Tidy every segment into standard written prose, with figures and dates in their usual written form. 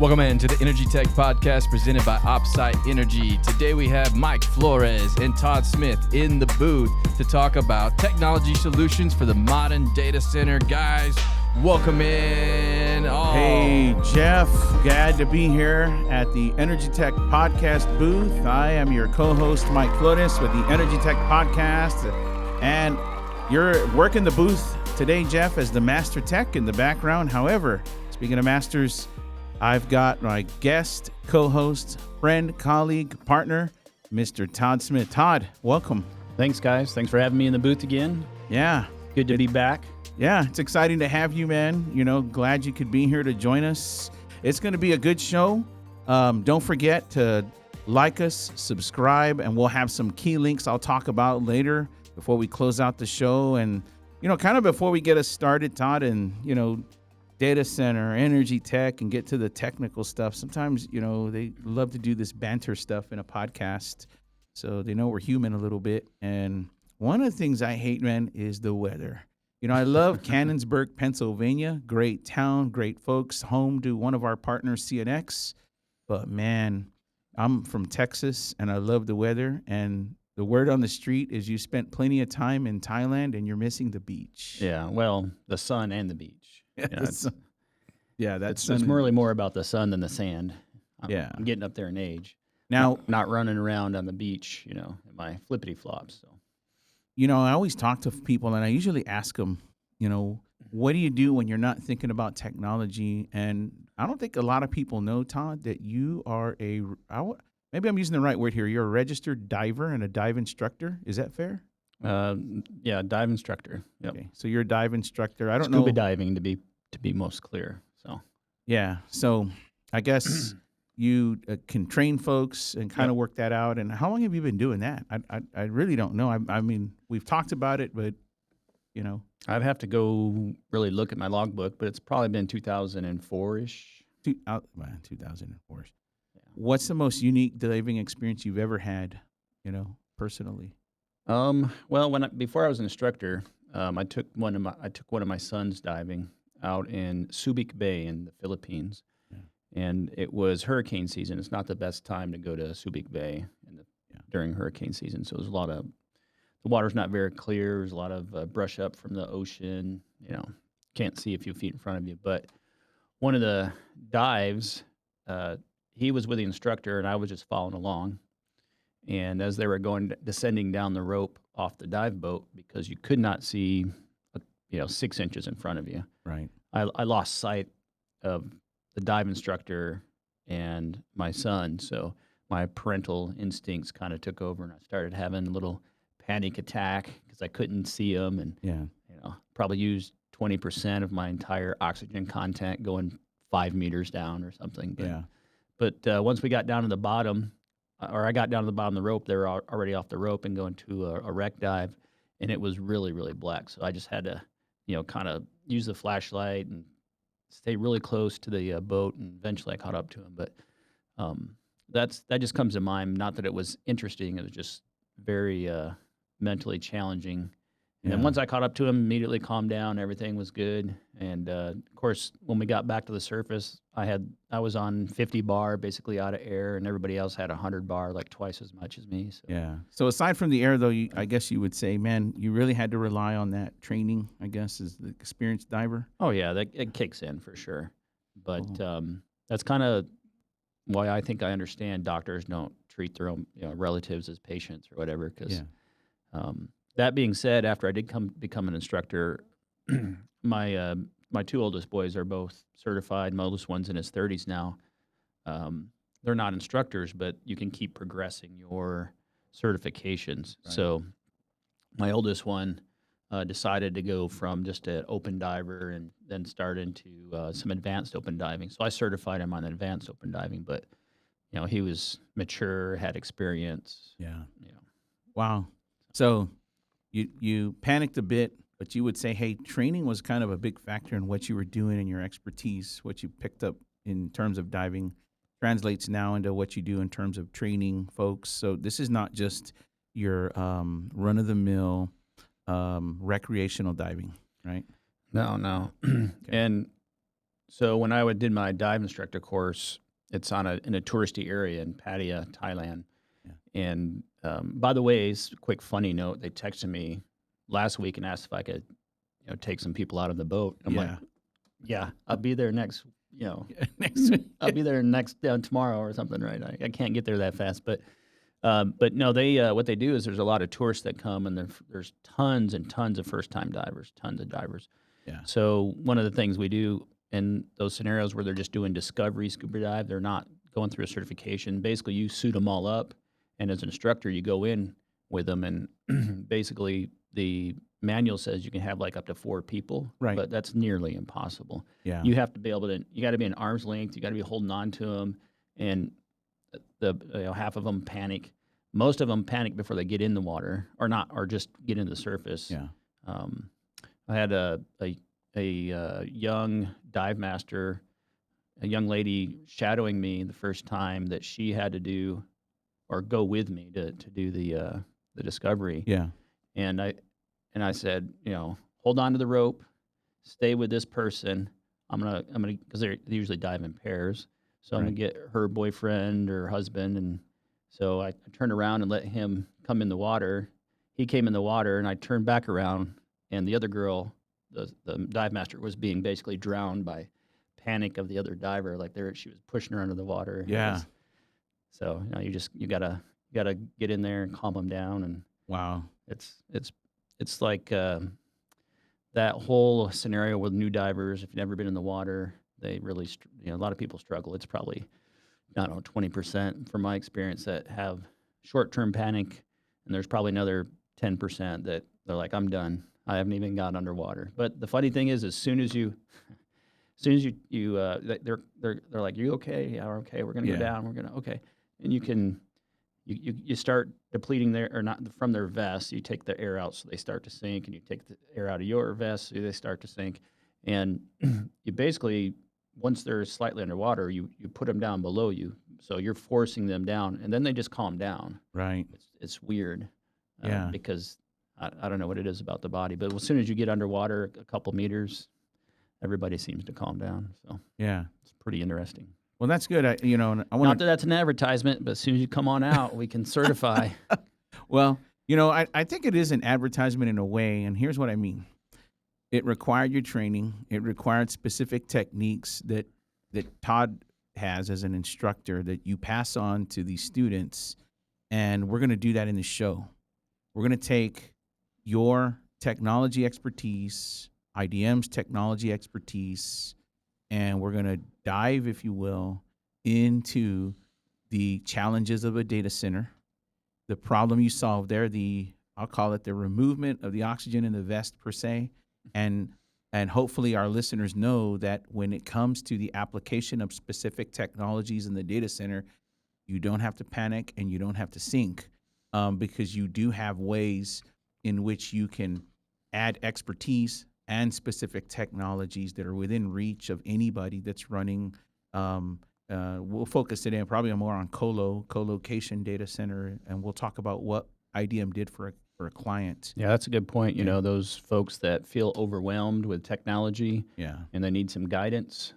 Welcome in to the Energy Tech Podcast presented by Opsite Energy. Today we have Mike Flores and Todd Smith in the booth to talk about technology solutions for the modern data center. Guys, welcome in. Oh. Hey, Jeff. Glad to be here at the Energy Tech Podcast booth. I am your co-host, Mike Flores, with the Energy Tech Podcast. And you're working the booth today, Jeff, as the Master Tech in the background. However, speaking of masters, I've got my guest, co-host, friend, colleague, partner, Mr. Todd Smith. Todd, welcome. Thanks, guys. Thanks for having me in the booth again. Yeah. Good to be back. Yeah, it's exciting to have you, man. You know, glad you could be here to join us. It's going to be a good show. Don't forget to like us, subscribe, and we'll have some key links I'll talk about later before we close out the show. And, you know, kind of before we get us started, Todd, and, you know, data center, energy tech, and get to the technical stuff. Sometimes, you know, they love to do this banter stuff in a podcast, so they know we're human a little bit. And one of the things I hate, man, is the weather. You know, I love Canonsburg, Pennsylvania. Great town, great folks, home to one of our partners, CNX. But, man, I'm from Texas, and I love the weather. And the word on the street is you spent plenty of time in Thailand, and you're missing the beach. Yeah, well, the sun and the beach. It's really more about the sun than the sand. I'm getting up there in age. Now, not running around on the beach, you know, in my flippity flops. So, you know, I always talk to people, and I usually ask them, you know, what do you do when you're not thinking about technology? And I don't think a lot of people know, Todd, that you are maybe I'm using the right word here. You're a registered diver and a dive instructor. Is that fair? Yeah, dive instructor. Yep. Okay, so you're a dive instructor. I don't know. Scuba diving to be most clear. So yeah, so I guess you can train folks and kind of work that out. And how long have you been doing that? I really don't know. I mean, we've talked about it, but you know, I'd have to go really look at my logbook, but it's probably been 2004-ish. 2004. Yeah. What's the most unique diving experience you've ever had? You know, personally. Well, before I was an instructor, I took one of my sons diving out in Subic Bay in the Philippines, and it was hurricane season. It's not the best time to go to Subic Bay during hurricane season, so there's the water's not very clear. There's a lot of brush up from the ocean. You know, can't see a few feet in front of you. But one of the dives, he was with the instructor, and I was just following along. And as they were descending down the rope off the dive boat, because you could not see, 6 inches in front of you. Right. I lost sight of the dive instructor and my son, so my parental instincts kind of took over, and I started having a little panic attack because I couldn't see him, and probably used 20% of my entire oxygen content going 5 meters down or something. But once we got down to the bottom. Or I got down to the bottom of the rope. They were already off the rope and going to a wreck dive, and it was really, really black. So I just had to, kind of use the flashlight and stay really close to the boat, and eventually I caught up to him. But that just comes to mind. Not that it was interesting. It was just very mentally challenging. And then once I caught up to him, immediately calmed down. Everything was good. And of course, when we got back to the surface, I was on 50 bar, basically out of air, and everybody else had 100 bar, like twice as much as me. So. Yeah. So aside from the air, though, I guess you would say, man, you really had to rely on that training, I guess, as the experienced diver. Oh yeah, it kicks in for sure. But that's kind of why I think I understand doctors don't treat their own relatives as patients or whatever. Because that being said, after I did become an instructor, my two oldest boys are both certified. My oldest one's in his 30s now. They're not instructors, but you can keep progressing your certifications. Right. So my oldest one decided to go from just an open diver and then start into some advanced open diving. So I certified him on advanced open diving, but he was mature, had experience. Yeah. Wow. So you panicked a bit, but you would say, hey, training was kind of a big factor in what you were doing and your expertise, what you picked up in terms of diving translates now into what you do in terms of training folks. So this is not just your run-of-the-mill recreational diving, right? No. Okay. And So when I did my dive instructor course, it's in a touristy area in Pattaya, Thailand. Yeah. And by the way, quick funny note, they texted me last week and asked if I could, take some people out of the boat. I'm like, yeah, I'll be there next, Next week. I'll be there tomorrow or something, right? I can't get there that fast, but no, they what they do is there's a lot of tourists that come, and there's tons and tons of first-time divers, tons of divers. Yeah. So one of the things we do in those scenarios where they're just doing discovery scuba dive, they're not going through a certification. Basically, you suit them all up, and as an instructor, you go in with them, and basically the manual says you can have like up to 4 people, Right. but that's nearly impossible. Yeah. You have to be able to. You got to be an arm's length. You got to be holding on to them, and half of them panic. Most of them panic before they get in the water, or just get into the surface. Yeah. I had a young dive master, a young lady shadowing me the first time that she had to do, or go with me to do the discovery. Yeah. And I said, hold on to the rope, stay with this person. I'm gonna because they usually dive in pairs, so I'm gonna get her boyfriend or husband, and so I turned around and let him come in the water. He came in the water, and I turned back around, and the other girl, the dive master, was being basically drowned by panic of the other diver. Like she was pushing her under the water. Yeah. So you gotta get in there and calm them down, and Wow. it's like that whole scenario with new divers. If you've never been in the water, they really a lot of people struggle. It's probably, I don't know, 20% from my experience that have short-term panic, and there's probably another 10% that they're like, I'm done. I haven't even got underwater. But the funny thing is, as soon as you they're like, you okay? Yeah, we're okay. We're gonna go down. We're gonna okay, and you start depleting from their vests. You take the air out, so they start to sink, and you take the air out of your vest, so they start to sink, and you basically, once they're slightly underwater, you put them down below you, so you're forcing them down, and then they just calm down. Right. It's weird, Yeah. because I don't know what it is about the body, but as soon as you get underwater a couple meters, everybody seems to calm down. So Yeah. it's pretty interesting. Well, that's good. I Not want that that's an advertisement, but as soon as you come on out, we can certify. Well, I think it is an advertisement in a way, and here's what I mean. It required your training. It required specific techniques that Todd has as an instructor that you pass on to these students, and we're going to do that in the show. We're going to take your technology expertise, IDM's technology expertise, and we're going to dive, if you will, into the challenges of a data center, the problem you solve there, I'll call it the removement of the oxygen in the vest per se, and hopefully our listeners know that when it comes to the application of specific technologies in the data center, you don't have to panic and you don't have to sink, because you do have ways in which you can add expertise and specific technologies that are within reach of anybody that's running. We'll focus today probably more on co-location data center, and we'll talk about what IDM did for a client. Yeah, that's a good point. Those folks that feel overwhelmed with technology, and they need some guidance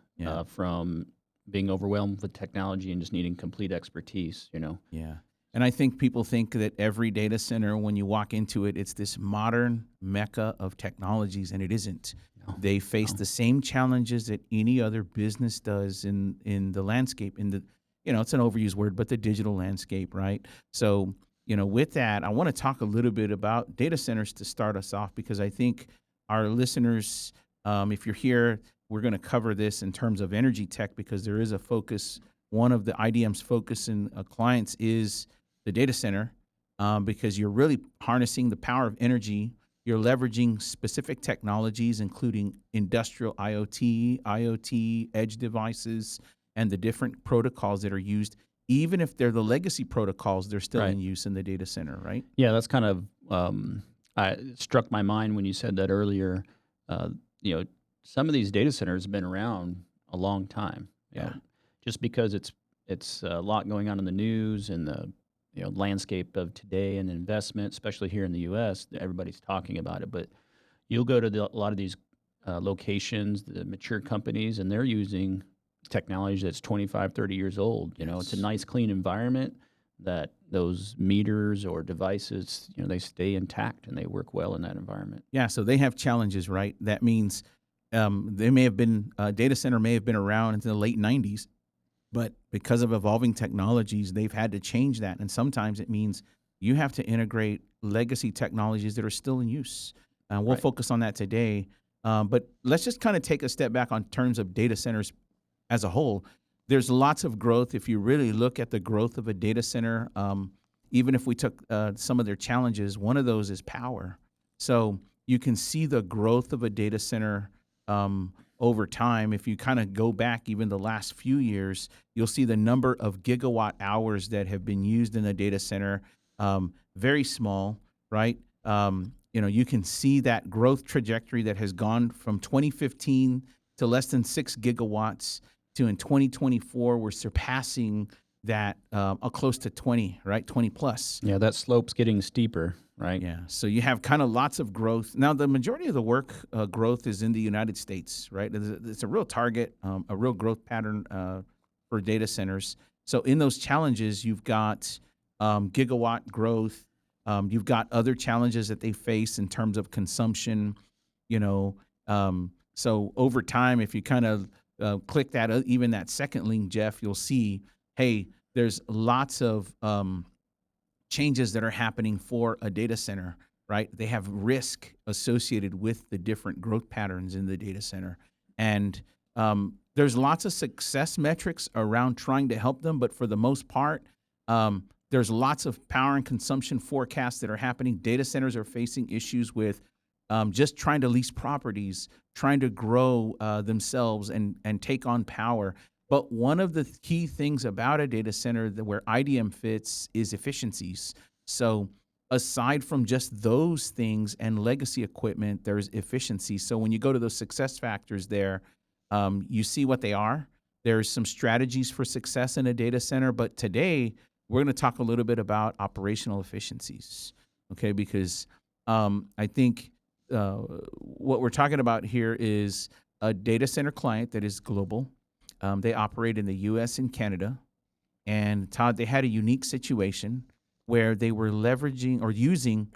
from being overwhelmed with technology and just needing complete expertise. Yeah. And I think people think that every data center, when you walk into it, it's this modern mecca of technologies, and it isn't. No, they face the same challenges that any other business does in the landscape, it's an overused word, but the digital landscape, right? So, with that, I want to talk a little bit about data centers to start us off, because I think our listeners, if you're here, we're going to cover this in terms of energy tech, because there is a focus. One of the IDM's focus in clients is the data center, because you're really harnessing the power of energy. You're leveraging specific technologies, including industrial IoT, edge devices, and the different protocols that are used. Even if they're the legacy protocols, they're still in use in the data center, right? Yeah, that's kind of it struck my mind when you said that earlier. Some of these data centers have been around a long time. Just because it's a lot going on in the news and the landscape of today and investment, especially here in the U.S., everybody's talking about it. But you'll go to a lot of these locations, the mature companies, and they're using technology that's 25, 30 years old. You know, it's a nice, clean environment that those meters or devices, you know, they stay intact and they work well in that environment. Yeah, so they have challenges, right? That means they may have been, data center may have been around into the late 90s, but because of evolving technologies, they've had to change that. And sometimes it means you have to integrate legacy technologies that are still in use. We'll focus on that today. But let's just kind of take a step back on terms of data centers as a whole. There's lots of growth. If you really look at the growth of a data center, even if we took some of their challenges, one of those is power. So you can see the growth of a data center over time. If you kind of go back even the last few years, you'll see the number of gigawatt hours that have been used in a data center, very small, right? You know, you can see that growth trajectory that has gone from 2015 to less than 6 gigawatts to in 2024, we're surpassing that close to 20, right? 20 plus. Yeah, that slope's getting steeper, right? Yeah. So you have kind of lots of growth. Now, the majority of the work growth is in the United States, right? It's a real target, a real growth pattern for data centers. So in those challenges, you've got gigawatt growth. You've got other challenges that they face in terms of consumption, you know. So over time, if you kind of click that, even that second link, Jeff, you'll see, hey, there's lots of changes that are happening for a data center, right? They have risk associated with the different growth patterns in the data center. And there's lots of success metrics around trying to help them, but for the most part, there's lots of power and consumption forecasts that are happening. Data centers are facing issues with just trying to lease properties, trying to grow themselves and take on power. But one of the key things about a data center where IDM fits is efficiencies. So aside from just those things and legacy equipment, there's efficiency. So when you go to those success factors there, you see what they are. There's some strategies for success in a data center. But today, we're going to talk a little bit about operational efficiencies, okay? Because I think what we're talking about here is a data center client that is global. They operate in the U.S. and Canada. And Todd, they had a unique situation where they were leveraging or using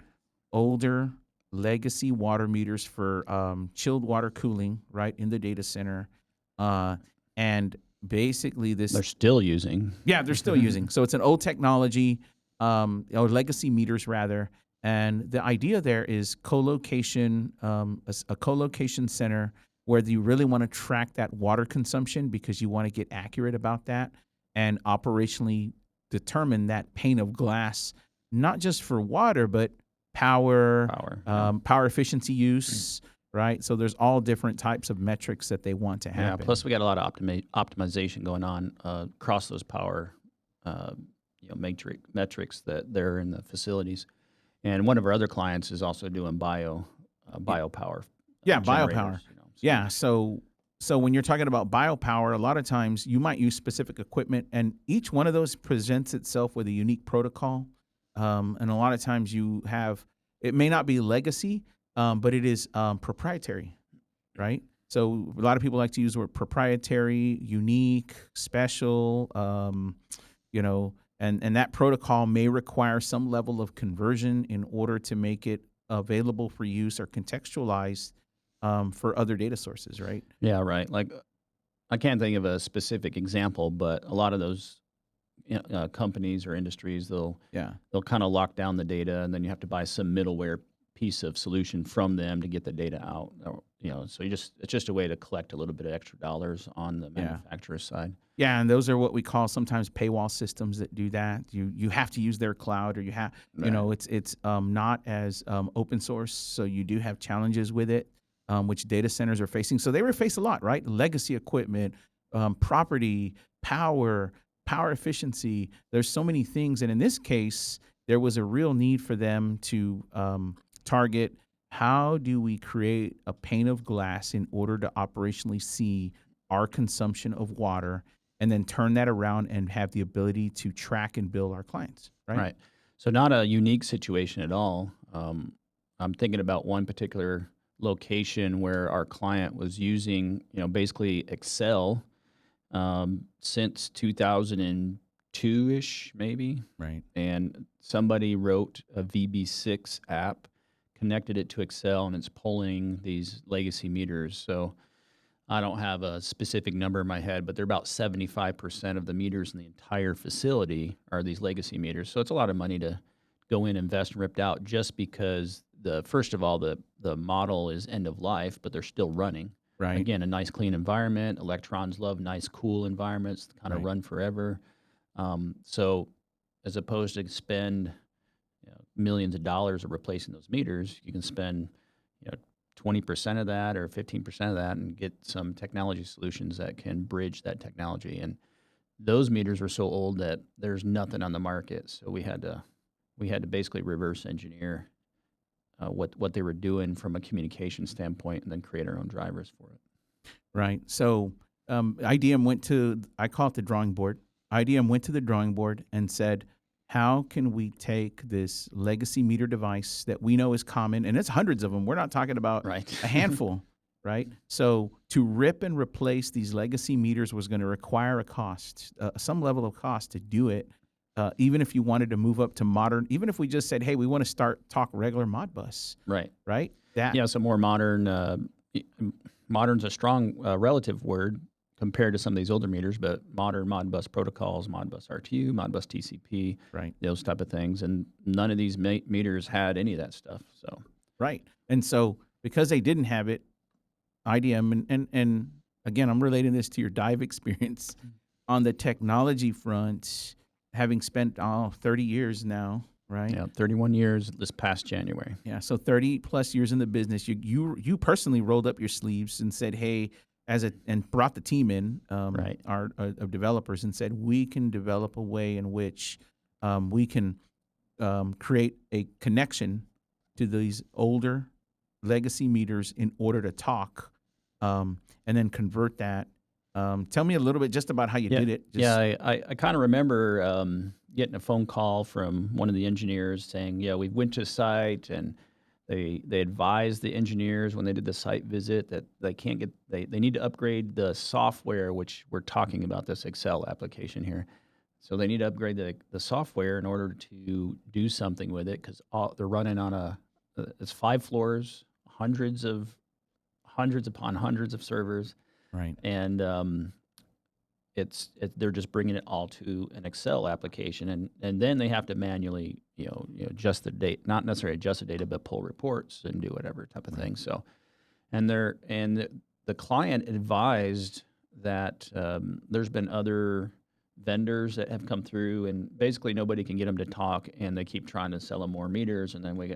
older legacy water meters for chilled water cooling, right, in the data center. And basically they're still using. Yeah, they're still using. So it's an old technology, or legacy meters rather. And the idea there is co-location, a co-location center where you really want to track that water consumption because you want to get accurate about that and operationally determine that pane of glass, not just for water, but power efficiency use, right? So there's all different types of metrics that they want to happen. Yeah, plus we got a lot of optimization going on across those power metrics that they're in the facilities. And one of our other clients is also doing biopower. Biopower. Yeah, so when you're talking about biopower, a lot of times you might use specific equipment, and each one of those presents itself with a unique protocol. And a lot of times it may not be legacy, but it is proprietary, right? So a lot of people like to use the word proprietary, unique, special, and that protocol may require some level of conversion in order to make it available for use or contextualized for other data sources, right? Yeah, right. Like, I can't think of a specific example, but a lot of those companies or industries, they'll kind of lock down the data, and then you have to buy some middleware piece of solution from them to get the data out. So it's just a way to collect a little bit of extra dollars on the manufacturer's side. Yeah, and those are what we call sometimes paywall systems that do that. You have to use their cloud, or it's not as open source, so you do have challenges with it, which data centers are facing. So they face a lot, right? Legacy equipment, property, power efficiency. There's so many things, and in this case, there was a real need for them to target how do we create a pane of glass in order to operationally see our consumption of water, and then turn that around and have the ability to track and bill our clients, right? Right. So not a unique situation at all. I'm thinking about one particular location where our client was using, basically Excel since 2002-ish, maybe. Right. And somebody wrote a VB6 app, connected it to Excel, and it's pulling these legacy meters. So I don't have a specific number in my head, but they're about 75% of the meters in the entire facility are these legacy meters. So it's a lot of money to go in, invest, and ripped out just because first of all, the model is end of life, but they're still running. Right. Again, a nice clean environment. Electrons love nice cool environments, kind of run forever. So as opposed to spend millions of dollars of replacing those meters, you can spend 20% of that or 15% of that and get some technology solutions that can bridge that technology. And those meters were so old that there's nothing on the market. So we had to basically reverse engineer what they were doing from a communication standpoint and then create our own drivers for it. Right. So IDM went to, I call it the drawing board. IDM went to the drawing board and said, how can we take this legacy meter device that we know is common, and it's hundreds of them. We're not talking about a handful, right? So to rip and replace these legacy meters was going to require a cost, some level of cost to do it. Even if you wanted to move up to modern, even if we just said, hey, we want to talk regular Modbus. Right. Right? So more modern, modern's a strong relative word compared to some of these older meters, but modern Modbus protocols, Modbus RTU, Modbus TCP, right, those type of things. And none of these meters had any of that stuff. So right. And so because they didn't have it, IDM, and again, I'm relating this to your dive experience on the technology front, having spent 30 years now, right? Yeah, 31 years this past January. Yeah, so 30 plus years in the business. You personally rolled up your sleeves and said, hey, and brought the team in, our developers, and said, we can develop a way in which we can create a connection to these older legacy meters in order to talk, and then convert that. Tell me a little bit just about how you did it. I kind of remember getting a phone call from one of the engineers saying, we went to site, and they advised the engineers when they did the site visit that they can't get they need to upgrade the software, which we're talking about this Excel application here. So they need to upgrade the software in order to do something with it, because they're running on it's 5 floors, hundreds upon hundreds of servers. Right. And they're just bringing it all to an Excel application, and then they have to manually adjust the data, not necessarily adjust the data, but pull reports and do whatever type of thing. So, the client advised that there's been other vendors that have come through, and basically nobody can get them to talk, and they keep trying to sell them more meters, and then we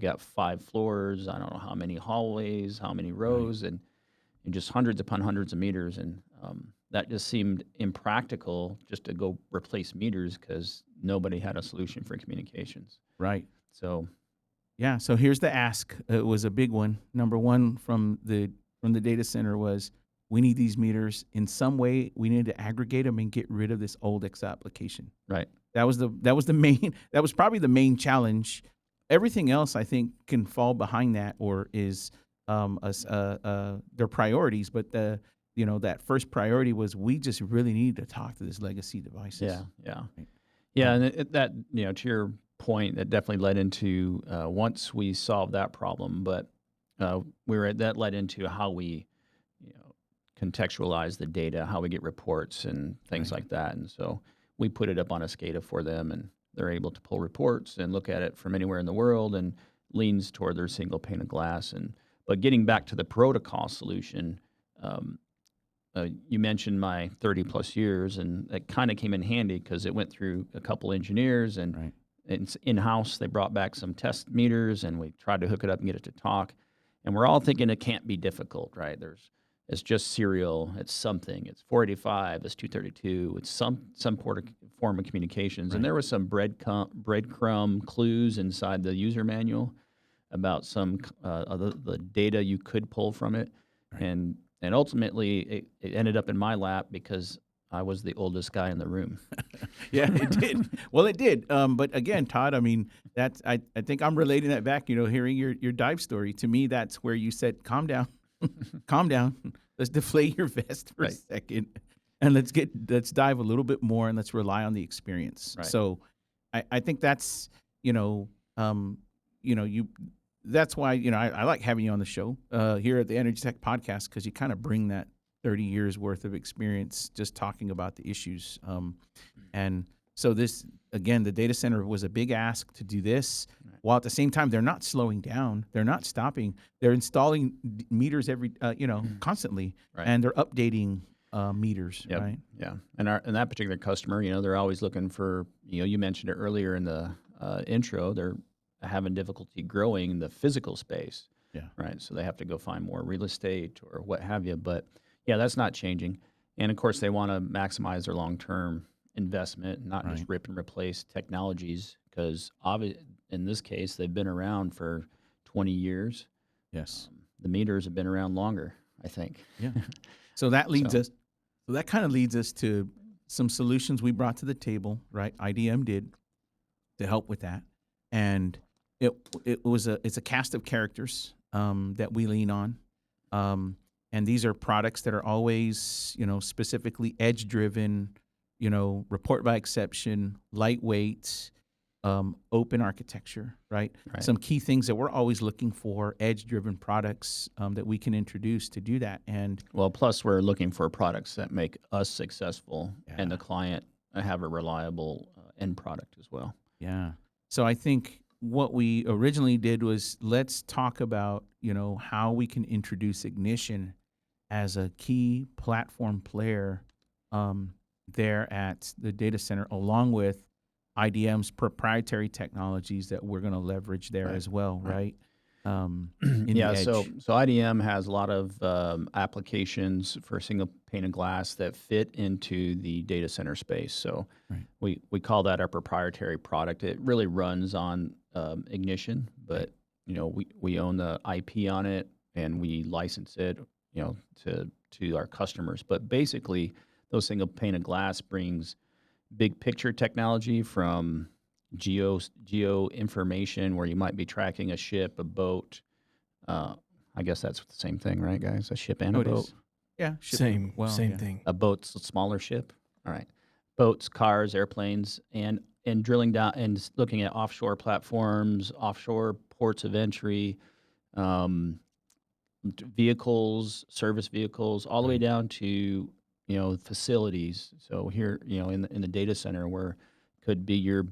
got 5 floors, I don't know how many hallways, how many rows, and just hundreds upon hundreds of meters, and that just seemed impractical just to go replace meters because nobody had a solution for communications. Right. So, yeah. So here's the ask. It was a big one. Number one from the data center was, we need these meters in some way. We need to aggregate them and get rid of this old Excel application. Right. That was probably the main challenge. Everything else, I think, can fall behind that or is their priorities, but that first priority was, we just really need to talk to this legacy devices. And that to your point, that definitely led into once we solved that problem, but that led into how we contextualize the data, how we get reports and things like that, and so we put it up on a SCADA for them, and they're able to pull reports and look at it from anywhere in the world, and leans toward their single pane of glass. But getting back to the protocol solution, you mentioned my 30 plus years, and it kind of came in handy because it went through a couple engineers, and in-house they brought back some test meters, and we tried to hook it up and get it to talk. And we're all thinking it can't be difficult, right? It's just serial, it's something, it's 485, it's 232, it's some form of communications. Right. And there was some breadcrumb clues inside the user manual about some the data you could pull from it. Right. And ultimately, it ended up in my lap because I was the oldest guy in the room. Yeah, it did. Well, it did. But again, Todd, I mean, that's I think I'm relating that back. Hearing your dive story, to me, that's where you said, "Calm down, calm down. Let's deflate your vest for a second, and let's dive a little bit more, and let's rely on the experience." Right. So, I think that's that's why I like having you on the show here at the Energy Tech Podcast, because you kind of bring that 30 years worth of experience just talking about the issues. And so this, again, the data center was a big ask to do this, while at the same time, they're not slowing down. They're not stopping. They're installing meters constantly, and they're updating meters, right? Yeah. And that particular customer, they're always looking for, you mentioned it earlier in the intro, they're having difficulty growing the physical space. Yeah. Right. So they have to go find more real estate or what have you. But yeah, that's not changing. And of course, they want to maximize their long-term investment, not just rip and replace technologies, because in this case, they've been around for 20 years. Yes. The meters have been around longer, I think. Yeah. So that leads us. So that kind of leads us to some solutions we brought to the table, right? IDM did to help with that, and it's a cast of characters that we lean on. And these are products that are always, specifically edge-driven, report by exception, lightweight, open architecture, right? Some key things that we're always looking for, edge-driven products that we can introduce to do that. And plus we're looking for products that make us successful and the client have a reliable end product as well. Yeah. So I think what we originally did was let's talk about, how we can introduce Ignition as a key platform player there at the data center, along with IDM's proprietary technologies that we're going to leverage there as well, right? So IDM has a lot of applications for single pane of glass that fit into the data center space. So we call that our proprietary product. It really runs on Ignition, but we own the IP on it and we license it to our customers. But basically, those single pane of glass brings big picture technology from geo information, where you might be tracking a ship, a boat. I guess that's the same thing, right, guys? A ship and a boat. Yeah, same thing. A boat's a smaller ship. All right, boats, cars, airplanes, and drilling down and looking at offshore platforms, offshore ports of entry, vehicles, service vehicles, all the way down to facilities. So here, in the data center, where could be your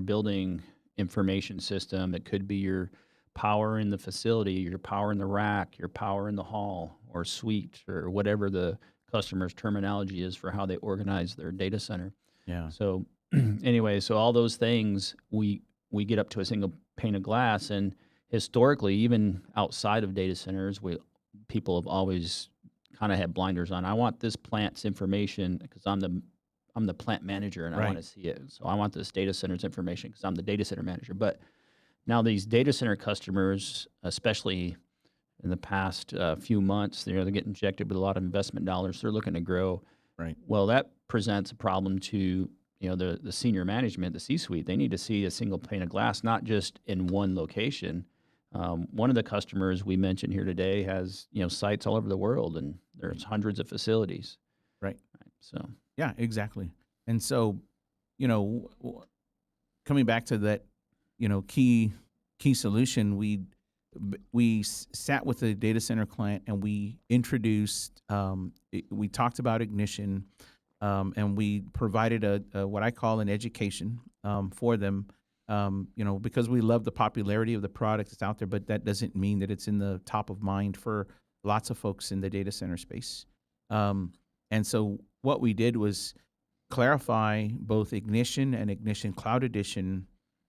building information system, it could be your power in the facility, your power in the rack, your power in the hall or suite, or whatever the customer's terminology is for how they organize their data center. Yeah. So anyway, so all those things we get up to a single pane of glass, and historically, even outside of data centers, people have always kind of had blinders on. I want this plant's information because I'm the plant manager and I want to see it. So I want this data center's information because I'm the data center manager. But now these data center customers, especially in the past few months, they get injected with a lot of investment dollars. They're looking to grow. Right. Well, that presents a problem to the senior management, the C-suite. They need to see a single pane of glass, not just in one location. One of the customers we mentioned here today has sites all over the world, and there's hundreds of facilities. Right. So yeah, exactly. And so, coming back to that, key solution, we sat with the data center client and we introduced, we talked about Ignition, and we provided a what I call an education for them. Because we love the popularity of the product that's out there, but that doesn't mean that it's in the top of mind for lots of folks in the data center space. And so what we did was clarify both Ignition and Ignition Cloud Edition,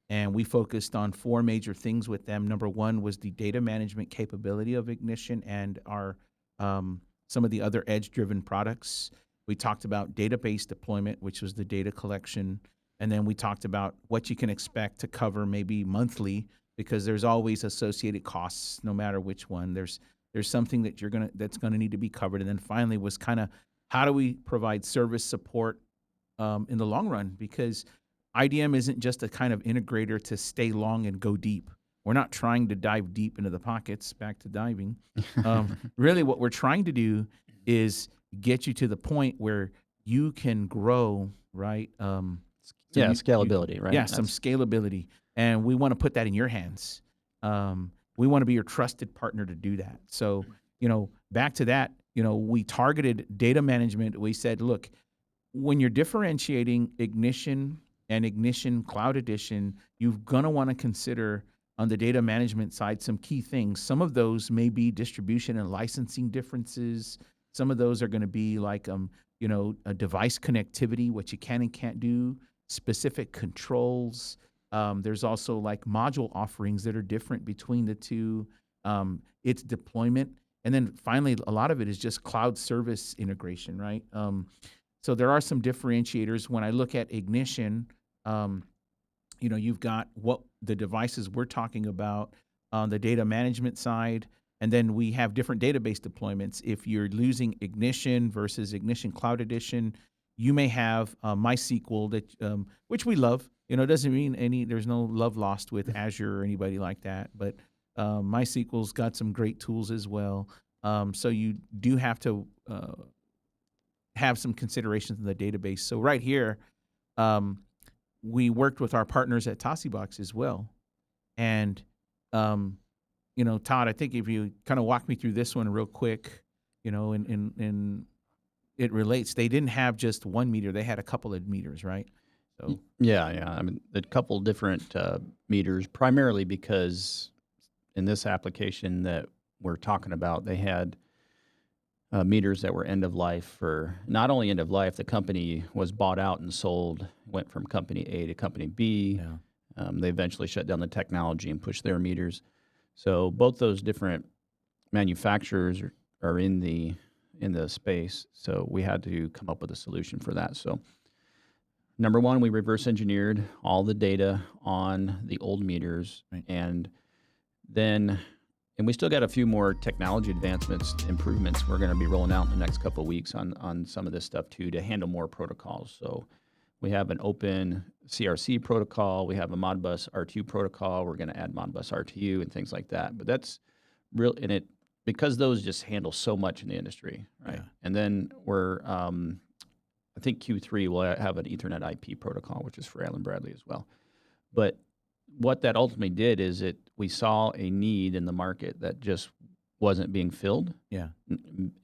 and we focused on 4 major things with them. Number 1 was the data management capability of Ignition and our some of the other edge-driven products. We talked about database deployment, which was the data collection. And then we talked about what you can expect to cover maybe monthly, because there's always associated costs, no matter which one. There's something that that's gonna need to be covered. And then finally was kind of how do we provide service support in the long run? Because IDM isn't just a kind of integrator to stay long and go deep. We're not trying to dive deep into the pockets, back to diving. Really, what we're trying to do is get you to the point where you can grow, right? Scalability, right? Yeah, some scalability. And we want to put that in your hands. We want to be your trusted partner to do that. So, back to that, we targeted data management. We said, look, when you're differentiating Ignition and Ignition Cloud Edition, you're going to want to consider on the data management side some key things. Some of those may be distribution and licensing differences. Some of those are going to be like, a device connectivity, what you can and can't do, specific controls. There's also like module offerings that are different between the two, its deployment. And then finally, a lot of it is just cloud service integration, right? So there are some differentiators. When I look at Ignition, you've got what the devices we're talking about on the data management side, and then we have different database deployments. If you're using Ignition versus Ignition Cloud Edition, you may have MySQL, that which we love. It doesn't mean there's no love lost with Azure or anybody like that, but MySQL's got some great tools as well. So you do have to have some considerations in the database. So right here, we worked with our partners at Tosicloud as well. And, Todd, I think if you kind of walk me through this one real quick, and it relates. They didn't have just one meter. They had a couple of meters, right? So Yeah. I mean, a couple different meters, primarily because in this application that we're talking about, they had meters that were end of life. For not only end of life, the company was bought out and sold, went from company A to company B. Yeah. They eventually shut down the technology and pushed their meters. So both those different manufacturers are in the space. So we had to come up with a solution for that. So number one, we reverse engineered all the data on the old meters, right. And we still got a few more technology improvements we're going to be rolling out in the next couple of weeks on some of this stuff too, to handle more protocols. So we have an open CRC protocol. We have a Modbus R2 protocol. We're going to add Modbus R2 and things like that. But that's real in it, because those just handle so much in the industry, right? Yeah. And then we're, I think Q3 will have an Ethernet IP protocol, which is for Allen Bradley as well. But what that ultimately did is we saw a need in the market that just wasn't being filled. Yeah.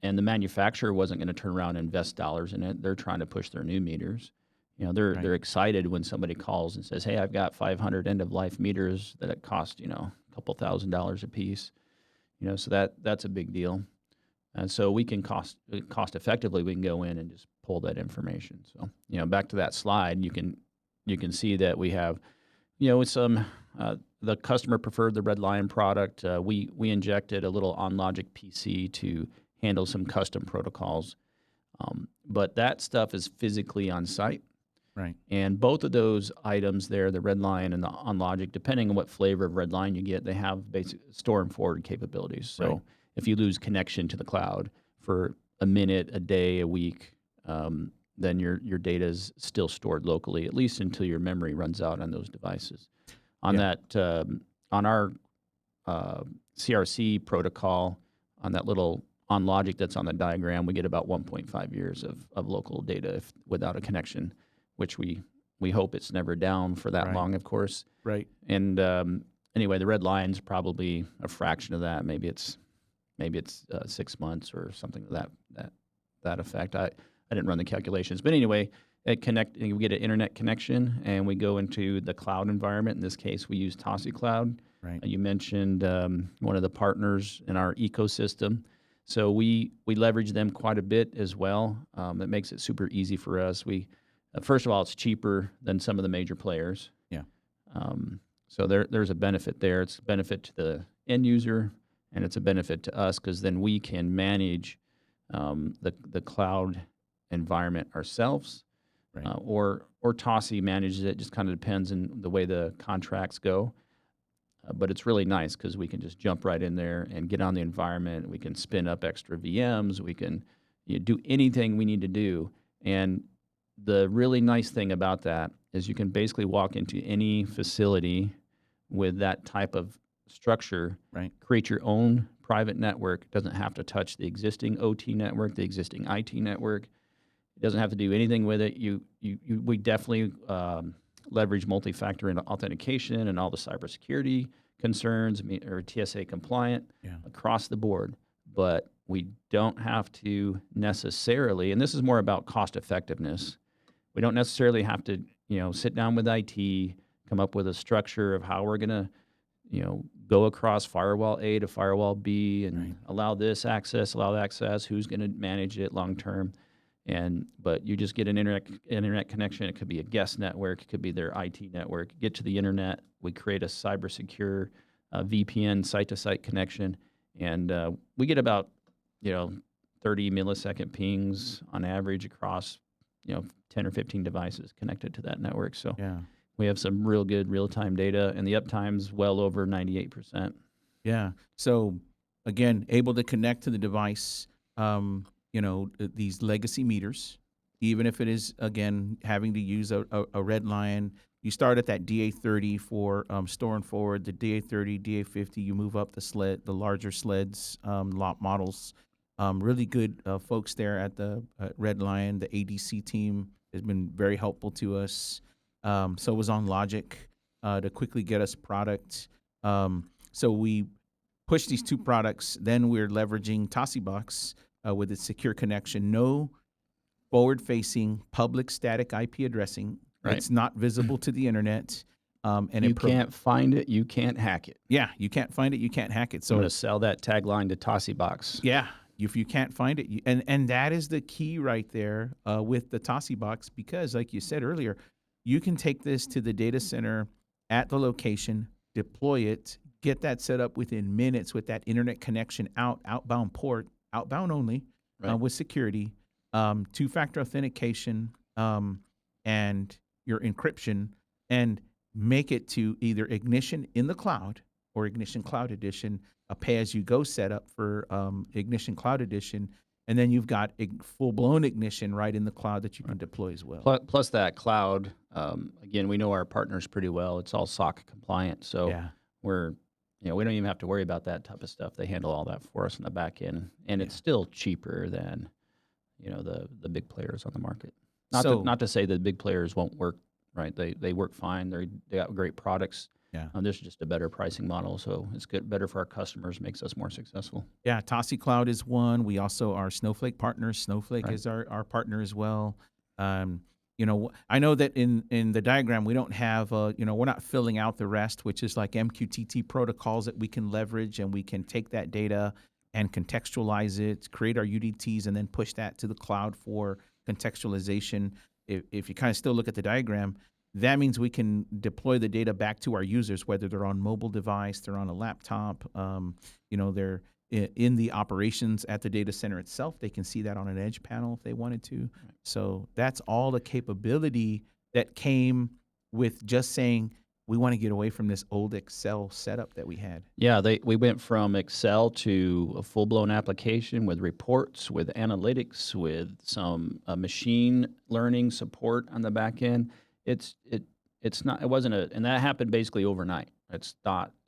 And the manufacturer wasn't going to turn around and invest dollars in it. They're trying to push their new meters. They're excited when somebody calls and says, "Hey, I've got 500 end-of-life meters that it cost, a couple $1,000s a piece." So that's a big deal. And so we can cost effectively, we can go in and just pull that information. So, back to that slide, you can see that we have, some, the customer preferred the Red Lion product. We injected a little OnLogic PC to handle some custom protocols. But that stuff is physically on site. Right. And both of those items there, the Red Lion and the OnLogic, depending on what flavor of Red Lion you get, they have basic store and forward capabilities. So right. If you lose connection to the cloud for a minute, a day, a week, then your data is still stored locally, at least until your memory runs out on those devices. On our CRC protocol, on that little OnLogic that's on the diagram, we get about 1.5 years of local data without a connection, which we hope it's never down for that right. long, of course. Right. And anyway, the Red Lion's probably a fraction of that. Maybe it's 6 months or something to that effect. I didn't run the calculations, but anyway, we get an internet connection and we go into the cloud environment. In this case, we use Tosicloud. Right. You mentioned one of the partners in our ecosystem. So we leverage them quite a bit as well. That makes it super easy for us. First of all, it's cheaper than some of the major players. Yeah. So there's a benefit there. It's a benefit to the end user, and it's a benefit to us because then we can manage the cloud environment ourselves, right. or Tosi manages it. Just kind of depends on the way the contracts go. But it's really nice because we can just jump right in there and get on the environment. We can spin up extra VMs. We can, do anything we need to do. And the really nice thing about that is you can basically walk into any facility with that type of structure, Right. create your own private network. It doesn't have to touch the existing OT network, the existing IT network. It doesn't have to do anything with it. We definitely leverage multi-factor authentication and all the cybersecurity concerns, or TSA compliant across the board. But we don't have to necessarily, and this is more about cost effectiveness. We don't necessarily have to, sit down with IT, come up with a structure of how we're going to, go across firewall A to firewall B and allow this access, allow that access, who's going to manage it long term. But you just get an internet connection. It could be a guest network. It could be their IT network. Get to the internet. We create a cyber secure VPN site-to-site connection, and we get about 30 millisecond pings on average across 10 or 15 devices connected to that network. So we have some real good real-time data, and the uptime's well over 98%. Yeah. So again, able to connect to the device. These legacy meters, even if it is, again, having to use a red line. You start at that DA30 for store and forward, the DA30, DA50, you move up the larger sleds, lot models. Really good folks there at the Red Lion. The ADC team has been very helpful to us. So was on Logic to quickly get us product. So we push these two products. Then we're leveraging Tosicbox with its secure connection. No forward-facing public static IP addressing. Right. It's not visible to the internet. And you can't find it, you can't hack it. Yeah, you can't find it, you can't hack it. So I'm going to sell that tagline to Tosicbox. Yeah, if you can't find it, and that is the key right there with the Tosicbox, because like you said earlier, you can take this to the data center at the location, deploy it, get that set up within minutes with that internet connection outbound port, outbound only, with security, two-factor authentication, and your encryption, and make it to either Ignition in the cloud or Ignition Cloud Edition, a pay-as-you-go setup for Ignition Cloud Edition, and then you've got a full-blown Ignition right in the cloud that you can deploy as well. Plus that cloud, again, we know our partners pretty well. It's all SOC compliant, so we're we don't even have to worry about that type of stuff. They handle all that for us in the back end, and it's still cheaper than the big players on the market. Not to say that the big players won't work, right? They work fine. They got great products. Yeah. This is just a better pricing model, so it's better for our customers, makes us more successful. Yeah, Tosicloud is one. We also are Snowflake partners. Snowflake is our partner as well. I know that in the diagram we don't have, we're not filling out the rest, which is like MQTT protocols that we can leverage, and we can take that data and contextualize it, create our UDTs, and then push that to the cloud for contextualization. If you kind of still look at the diagram, that means we can deploy the data back to our users, whether they're on mobile device, they're on a laptop, they're in the operations at the data center itself. They can see that on an edge panel if they wanted to. Right. So that's all the capability that came with just saying, we want to get away from this old Excel setup that we had. Yeah, we went from Excel to a full-blown application with reports, with analytics, with some machine learning support on the back end. And that happened basically overnight. It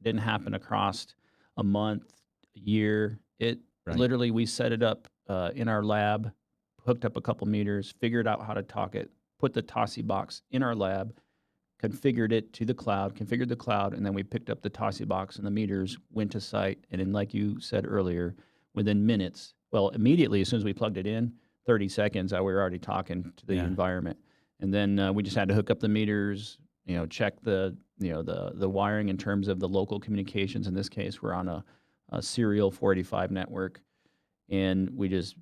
didn't happen across a month, a year. Literally, we set it up in our lab, hooked up a couple meters, figured out how to talk it, put the Tosicbox in our lab, configured it to the cloud, configured the cloud, and then we picked up the Tosicbox and the meters, went to site, and then, like you said earlier, within minutes, immediately as soon as we plugged it in, 30 seconds, we were already talking to the environment. And then we just had to hook up the meters, check the wiring in terms of the local communications. In this case, we're on a serial 485 network, and we just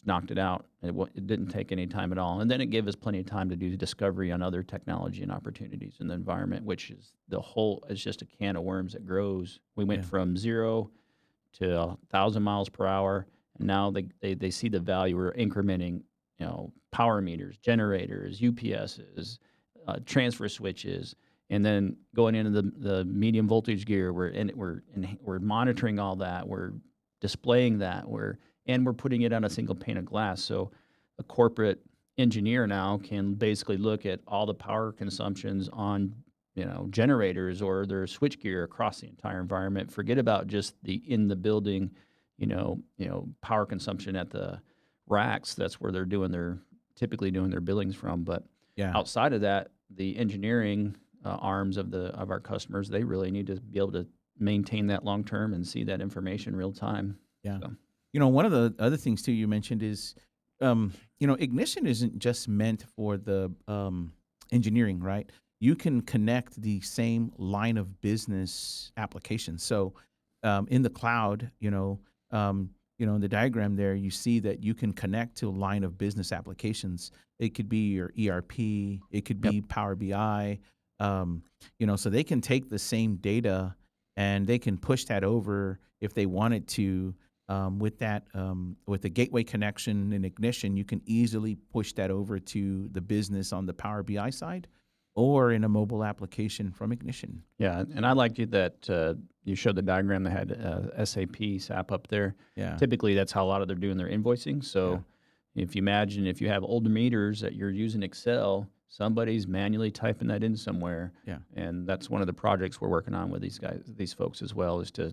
knocked it out. It didn't take any time at all. And then it gave us plenty of time to do discovery on other technology and opportunities in the environment, which is it's just a can of worms that grows. We went from 0 to 1,000 miles per hour, and now they see the value. We're incrementing, power meters, generators, UPSs, transfer switches, and then going into the medium voltage gear. We're monitoring all that. We're displaying that. We're and we're putting it on a single pane of glass. So a corporate engineer now can basically look at all the power consumptions on generators or their switchgear across the entire environment. Forget about just the in the building, power consumption at the racks. That's where they're typically doing their billings from. But Yeah. outside of that, the engineering arms of our customers, they really need to be able to maintain that long term and see that information real time. Yeah. So. One of the other things too you mentioned is, Ignition isn't just meant for the engineering, right? You can connect the same line of business applications. So in the cloud, in the diagram there, you see that you can connect to a line of business applications. It could be your ERP, it could be Power BI, so they can take the same data and they can push that over if they wanted to. With the gateway connection in Ignition, you can easily push that over to the business on the Power BI side, or in a mobile application from Ignition. Yeah, and I liked that you showed the diagram that had SAP up there. Yeah. Typically, that's how a lot of they're doing their invoicing. So if you imagine if you have older meters that you're using Excel, somebody's manually typing that in somewhere. Yeah. And that's one of the projects we're working on with these folks as well, is to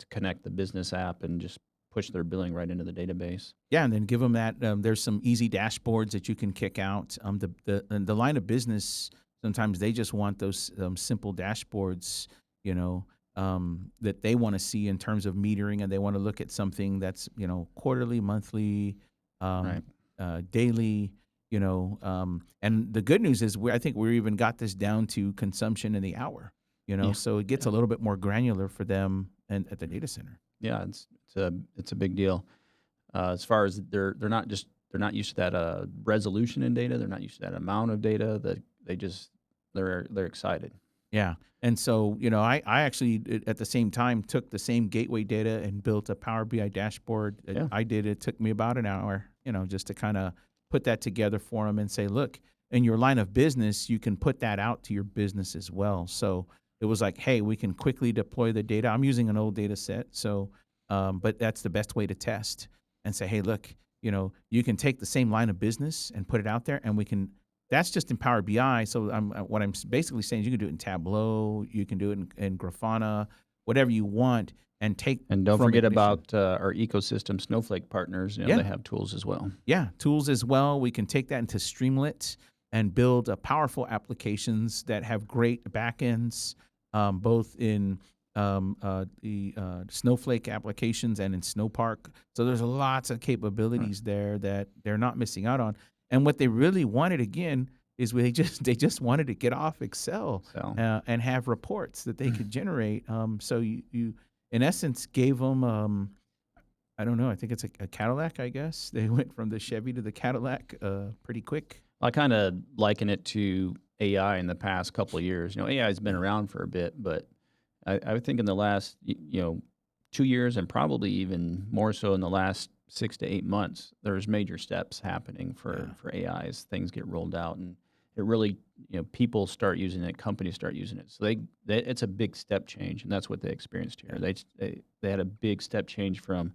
connect the business app and just push their billing right into the database. Yeah, and then give them that. There's some easy dashboards that you can kick out. The line of business, sometimes they just want those simple dashboards, that they want to see in terms of metering, and they want to look at something that's quarterly, monthly, daily. And the good news is I think we even got this down to consumption in the hour. So it gets a little bit more granular for them and at the data center. Yeah, it's a big deal. As far as they're not used to that resolution in data. They're not used to that amount of data. That they're excited. Yeah, and so I actually at the same time took the same gateway data and built a Power BI dashboard. It took me about an hour, just to kind of put that together for them and say, look, in your line of business, you can put that out to your business as well. So it was like, hey, we can quickly deploy the data. I'm using an old data set, so but that's the best way to test and say, hey, look, you can take the same line of business and put it out there, and we can. That's just in Power BI. So what I'm basically saying is you can do it in Tableau, you can do it in Grafana, whatever you want, and take. And don't forget about our ecosystem Snowflake partners. They have tools as well. Yeah, tools as well. We can take that into Streamlit and build powerful applications that have great backends, both in the Snowflake applications and in Snowpark. So there's lots of capabilities there that they're not missing out on. And what they really wanted, again, is they just wanted to get off Excel and have reports that they could generate. So you in essence gave them, I don't know, I think it's a Cadillac, I guess. They went from the Chevy to the Cadillac pretty quick. I kind of liken it to AI in the past couple of years. AI has been around for a bit, but I think in the last 2 years, and probably even more so in the last 6 to 8 months, there's major steps happening for AI as things get rolled out, and it really people start using it, companies start using it. So it's a big step change, and that's what they experienced here. They had a big step change from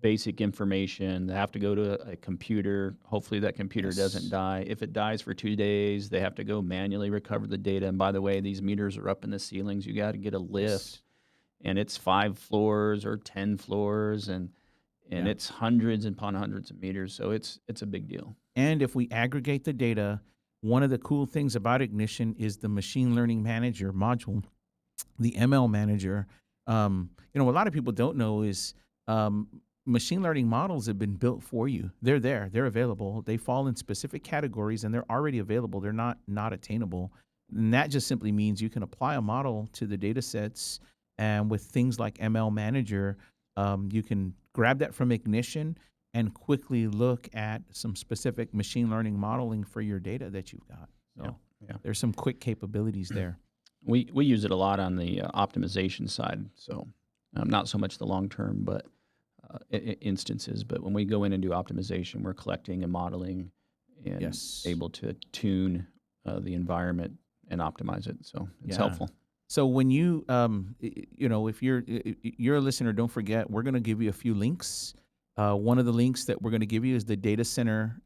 basic information. They have to go to a computer. Hopefully that computer doesn't die. If it dies for 2 days, they have to go manually recover the data. And by the way, these meters are up in the ceilings. You got to get a lift, and it's 5 floors or 10 floors, and it's hundreds upon hundreds of meters. So it's a big deal. And if we aggregate the data, one of the cool things about Ignition is the machine learning manager module, the ML manager. A lot of people don't know is machine learning models have been built for you. They're there. They're available. They fall in specific categories, and they're already available. They're not attainable. And that just simply means you can apply a model to the data sets, and with things like ML Manager, you can grab that from Ignition and quickly look at some specific machine learning modeling for your data that you've got. So there's some quick capabilities there. We use it a lot on the optimization side. So not so much the long-term, but instances. But when we go in and do optimization, we're collecting and modeling and able to tune the environment and optimize it. So it's helpful. So when if you're a listener, don't forget, we're going to give you a few links One of the links that we're going to give you is the data center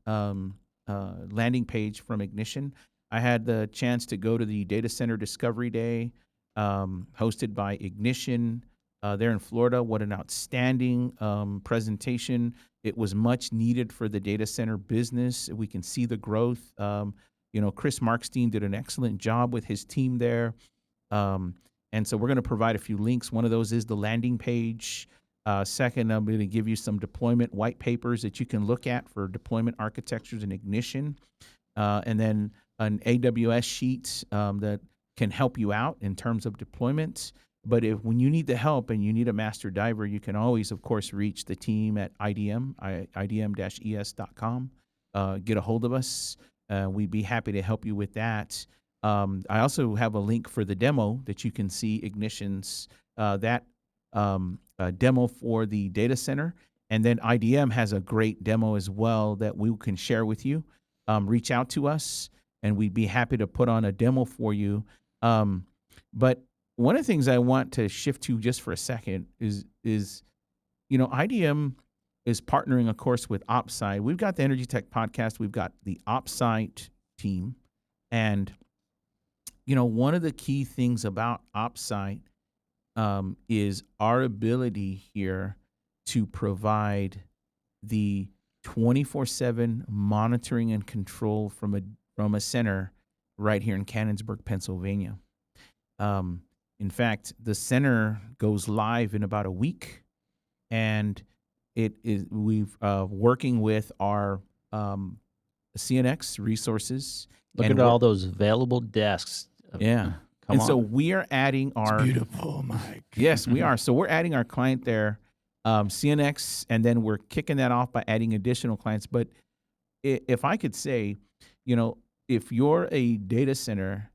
landing page from Ignition. I had the chance to go to the Data Center Discovery Day hosted by Ignition there in Florida. What an outstanding presentation. It was much needed for the data center business. We can see the growth. Chris Markstein did an excellent job with his team there. And so we're going to provide a few links. One of those is the landing page. Second, I'm going to give you some deployment white papers that you can look at for deployment architectures and Ignition. And then an AWS sheet that can help you out in terms of deployments. But when you need the help and you need a master diver, you can always, of course, reach the team at idm-es.com. Get a hold of us. We'd be happy to help you with that. I also have a link for the demo that you can see Ignition's demo for the data center. And then IDM has a great demo as well that we can share with you. Reach out to us, and we'd be happy to put on a demo for you. But one of the things I want to shift to just for a second is IDM is partnering, of course, with Opsite. We've got the Energy Tech Podcast. We've got the Opsite team. And, one of the key things about Opsite is our ability here to provide the 24/7 monitoring and control from a center right here in Canonsburg, Pennsylvania. In fact, the center goes live in about a week, and we've working with our CNX resources. Look at all those available desks. Yeah. So we are adding our... It's beautiful, Mike. Yes, we are. So we're adding our client there, CNX, and then we're kicking that off by adding additional clients. But if I could say, if you're a data center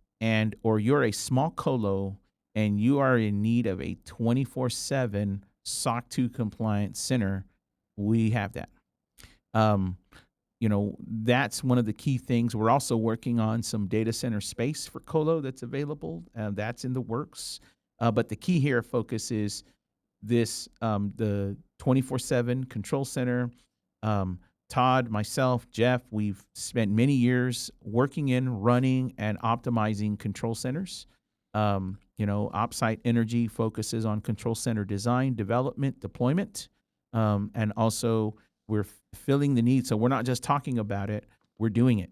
or you're a small colo and you are in need of a 24/7 SOC 2 compliant center, we have that. That's one of the key things. We're also working on some data center space for colo that's available. That's in the works. But the key here focus is this, the 24/7 control center. Todd, myself, Jeff, we've spent many years working in, running, and optimizing control centers. Opsite Energy focuses on control center design, development, deployment, and also we're filling the need. So we're not just talking about it, we're doing it.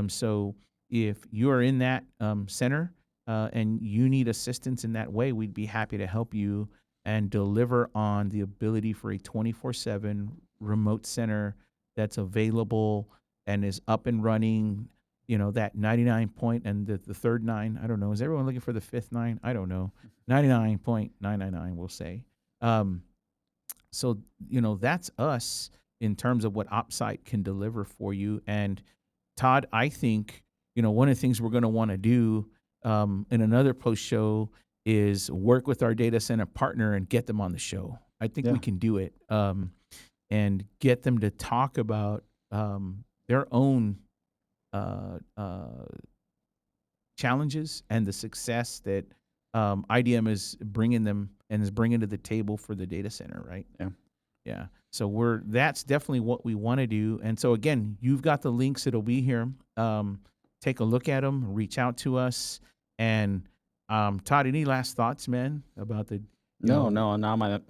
So if you are in that center and you need assistance in that way, we'd be happy to help you and deliver on the ability for a 24/7 remote center that's available and is up and running. That 99 point and the third 9, I don't know. Is everyone looking for the fifth 9? I don't know. 99.999, we'll say. So, that's us in terms of what Opsite can deliver for you. And Todd, I think, one of the things we're going to want to do in another post show is work with our data center partner and get them on the show. I think we can do it and get them to talk about their own challenges and the success that IDM is bringing them and is bringing to the table for the data center, right? Yeah. So that's definitely what we want to do. And so again, you've got the links. It'll be here. Take a look at them. Reach out to us. And Todd, any last thoughts, man, about the? No. Now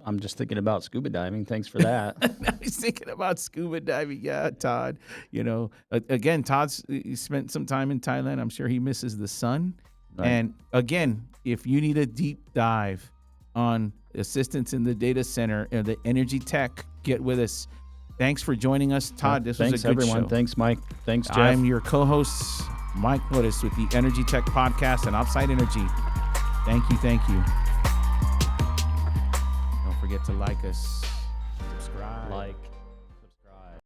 I'm just thinking about scuba diving. Thanks for that. He's thinking about scuba diving. Yeah, Todd. Again, Todd's he spent some time in Thailand. I'm sure he misses the sun. Right. And again, if you need a deep dive on assistance in the data center and the energy tech, get with us. Thanks for joining us, Todd. This was a good everyone. show. Thanks, Mike. Thanks, Jeff. I'm your co-host, Mike Flores, with the Energy Tech Podcast and Opsite Energy. Thank you. Don't forget to like us, subscribe.